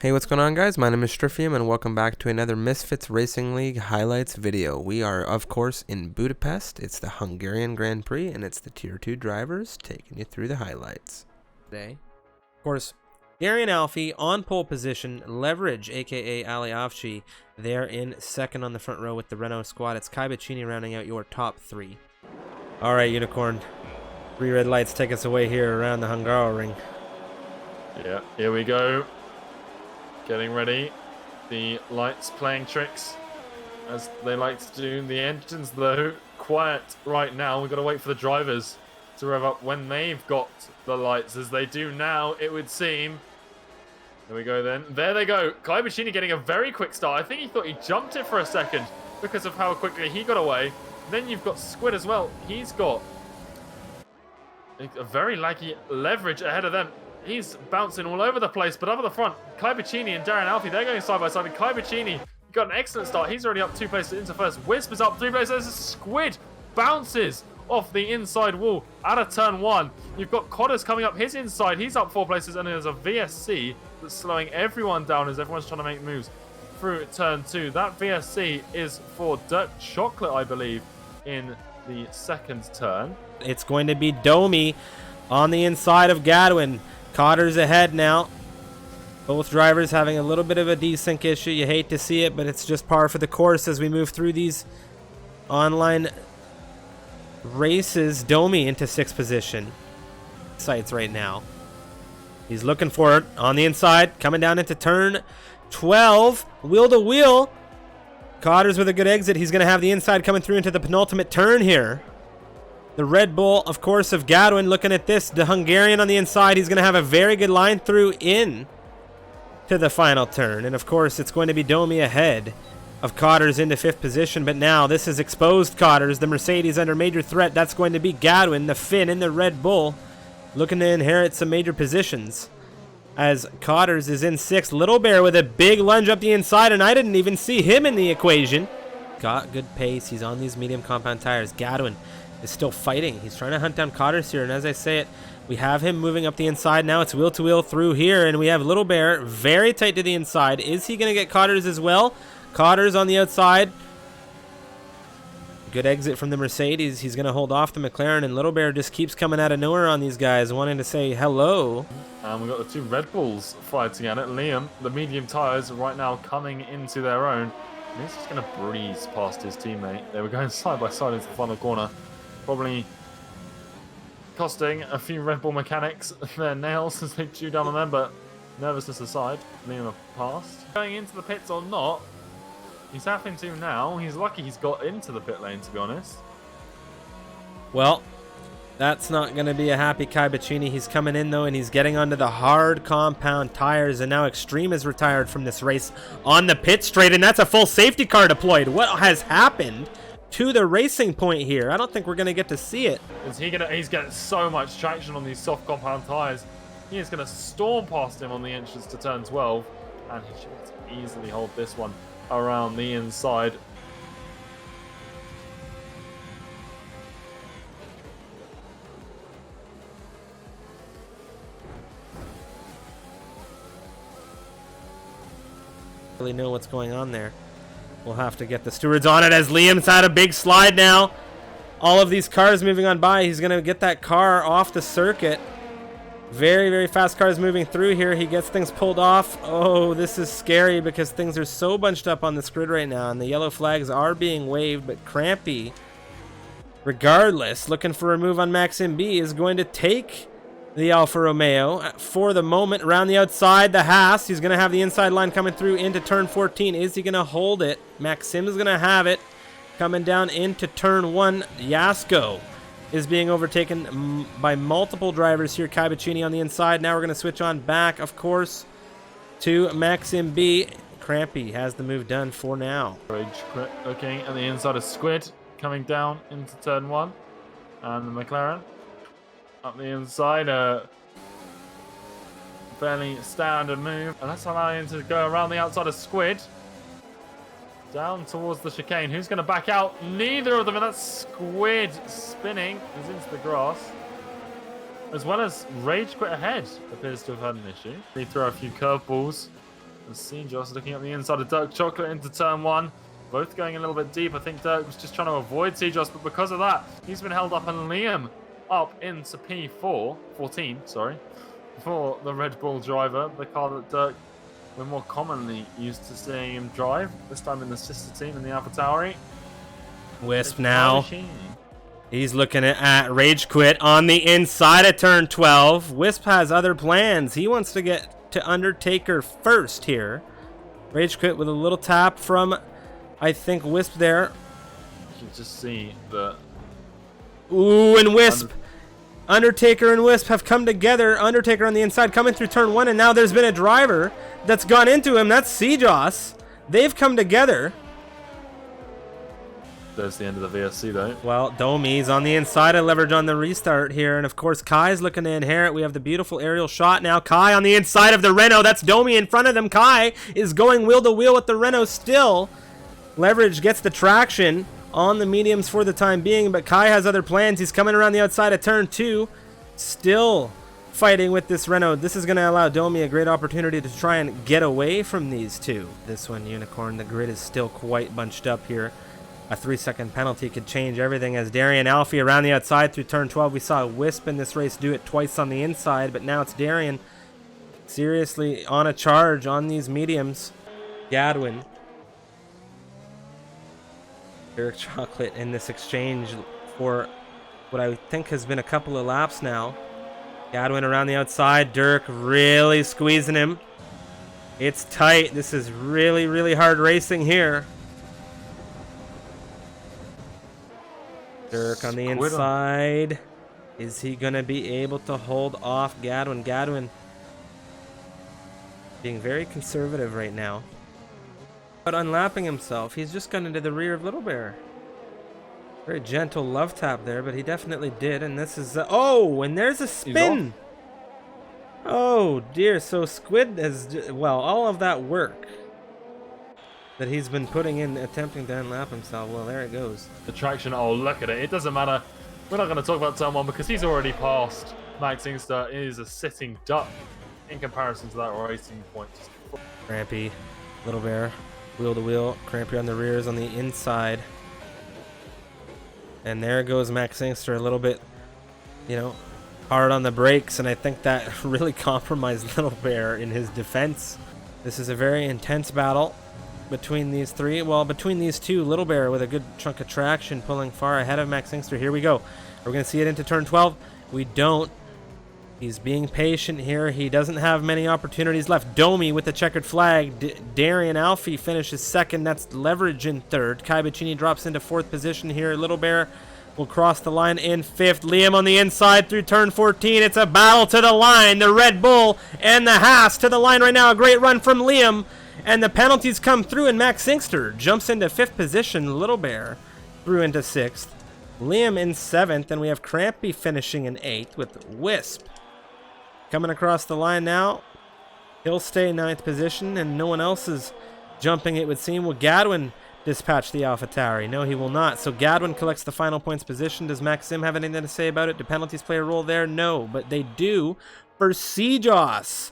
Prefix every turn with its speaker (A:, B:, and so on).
A: Hey, what's going on, guys? My name is Strifium and welcome back to another Misfits Racing League highlights video. We are, of course, in Budapest. It's the Hungarian Grand Prix and it's the Tier 2 drivers taking you through the highlights.
B: Today, of course, Darian Alfie on pole position, Leverage, aka Ali Afshi, there in second on the front row with the Renault squad. It's Kai Baccini rounding out your top three. All right, Unicorn. 3 red lights take us away here around the Hungaroring.
C: Yeah, here we go. Getting ready. The lights playing tricks, as they like to do. The engines, though, quiet right now. We've got to wait for the drivers to rev up when they've got the lights, as they do now, it would seem. There we go then. There they go. Kai Baccini getting a very quick start. I think he thought he jumped it for a second because of how quickly he got away. Then you've got Squid as well. He's got a very laggy Leverage ahead of them. He's bouncing all over the place, but up at the front, Kai Baccini and Darian Alfie, they're going side by side. And Kai Baccini got an excellent start. He's already up 2 places into first. Wisp is up 3 places. Squid bounces off the inside wall out of turn 1. You've got Codders coming up his inside. He's up 4 places, and there's a VSC that's slowing everyone down as everyone's trying to make moves through turn 2. That VSC is for Dirt Chocolate, I believe, in the second turn.
B: It's going to be Domi on the inside of Gadwin. Cotter's ahead now. Both drivers having a little bit of a desync issue. You hate to see it, but it's just par for the course as we move through these online races. Domi into 6th position. Sights right now. He's looking for it on the inside, coming down into turn 12. Wheel to wheel. Cotter's with a good exit. He's going to have the inside coming through into the penultimate turn here. The Red Bull, of course, of Gadwin. Looking at this, the Hungarian on the inside. He's going to have a very good line through in to the final turn. And, of course, it's going to be Domi ahead of Cotters into 5th position. But now this is exposed Cotters. The Mercedes under major threat. That's going to be Gadwin, the Finn, and the Red Bull looking to inherit some major positions. As Cotters is in 6th. Little Bear with a big lunge up the inside, and I didn't even see him in the equation. Got good pace. He's on these medium compound tires. Gadwin is still fighting. He's trying to hunt down Cotters here, and as I say it, we have him moving up the inside. Now it's wheel to wheel through here, and we have Little Bear very tight to the inside. Is he going to get Cotters as well? Cotters on the outside. Good exit from the Mercedes. He's going to hold off the McLaren, and Little Bear just keeps coming out of nowhere on these guys, wanting to say hello.
C: And we've got the 2 Red Bulls fighting at it. Liam, the medium tyres right now coming into their own. And he's just going to breeze past his teammate. They were going side by side into the final corner. Probably costing a few Red Bull mechanics their nails as they chew down on them, but nervousness aside, Liam passed. Going into the pits or not, he's having to now. He's lucky he's got into the pit lane, to be honest.
B: Well, that's not going to be a happy Kai Baccini. He's coming in, though, and he's getting onto the hard compound tires, and now Extreme is retired from this race on the pit straight, and that's a full safety car deployed. What has happened to the racing point here? I don't think we're going to get to see it.
C: He's getting so much traction on these soft compound tires. He is going to storm past him on the entrance to turn 12, and he should easily hold this one around the inside.
B: Really know what's going on there. We'll have to get the stewards on it as Liam's had a big slide now. All of these cars moving on by. He's going to get that car off the circuit. Very, very fast cars moving through here. He gets things pulled off. Oh, this is scary because things are so bunched up on this grid right now, and the yellow flags are being waved, but Crampy, regardless, looking for a move on Maxim B, is going to take the Alfa Romeo for the moment. Around the outside, the Haas. He's going to have the inside line coming through into turn 14. Is he going to hold it? Maxim is going to have it. Coming down into turn 1, Yasko is being overtaken by multiple drivers here. Kai Baccini on the inside. Now we're going to switch on back, of course, to Maxim B. Crampy has the move done for now.
C: Looking at the inside of Squid, coming down into turn 1. And the McLaren up the inside, fairly standard move, and that's allowing him to go around the outside of Squid down towards the chicane. Who's going to back out? Neither of them, and that's Squid spinning is into the grass. as well as Rage Quit Ahead appears to have had an issue. They throw a few curveballs Joss looking at the inside of Dirk Chocolate into turn 1. Both going a little bit deep. I think Dirk was just trying to avoid Joss, but because of that, he's been held up, and Liam up into P14, sorry, for the Red Bull driver, the car that Dirk we're more commonly used to seeing him drive, this time in the sister team in the AlphaTauri.
B: Wisp now. He's looking at Rage Quit on the inside of turn 12. Wisp has other plans. He wants to get to Undertaker first here. Rage Quit with a little tap from, I think, Wisp there.
C: You can just see the...
B: Ooh, and Wisp. Undertaker and Wisp have come together. Undertaker on the inside coming through turn 1, and now there's been a driver that's gone into him. That's Joss. They've come together.
C: There's the end of the VSC though.
B: Well, Domi's on the inside of leverage on the restart here, and of course Kai's looking to inherit. We have the beautiful aerial shot now. Kai on the inside of the Renault. That's Domi in front of them. Kai is going wheel to wheel with the Renault still. Leverage gets the traction on the mediums for the time being, but Kai has other plans. He's coming around the outside of turn 2, still fighting with this Renault. This is going to allow Domi a great opportunity to try and get away from these two. This one, Unicorn, the grid is still quite bunched up here. A 3-second penalty could change everything as Darian Alfie around the outside through turn 12. We saw Wisp in this race do it twice on the inside, but now it's Darian seriously on a charge on these mediums. Gadwin. Eric Chocolate in this exchange for what I think has been a couple of laps now. Gadwin around the outside. Dirk really squeezing him. It's tight. This is really, really hard racing here. Dirk on the inside. Is he going to be able to hold off Gadwin? Gadwin being very conservative right now. But unlapping himself. He's just gone into the rear of Little Bear. Very gentle love tap there, but he definitely did. And this is... oh, and there's a spin. Oh, dear. So Squid has... well, all of that work that he's been putting in, attempting to unlap himself. Well, there it goes.
C: The traction, oh, look at it. It doesn't matter. We're not going to talk about turn 1 because he's already passed. Max Inkster is a sitting duck in comparison to that racing point.
B: Crampy, Little Bear, wheel to wheel. Crampy on the rears on the inside. And there goes Max Inkster a little bit, you know, hard on the brakes. And I think that really compromised Little Bear in his defense. This is a very intense battle between these three. Well, between these two, Little Bear with a good chunk of traction pulling far ahead of Max Inkster. Here we go. We're going to see it into turn 12. We don't. He's being patient here. He doesn't have many opportunities left. Domi with the checkered flag. Darian Alfie finishes second. That's Leverage in third. Kai Bacchini drops into fourth position here. Little Bear will cross the line in fifth. Liam on the inside through turn 14. It's a battle to the line. The Red Bull and the Haas to the line right now. A great run from Liam. And the penalties come through, and Max Inkster jumps into fifth position. Little Bear through into sixth. Liam in seventh, and we have Crampy finishing in eighth with Wisp coming across the line now. He'll stay ninth position, and no one else is jumping, it would seem. Will Gadwin dispatch the AlphaTauri? No, he will not. So Gadwin collects the final points position. Does Maxim have anything to say about it? Do penalties play a role there? No, but they do for Joss.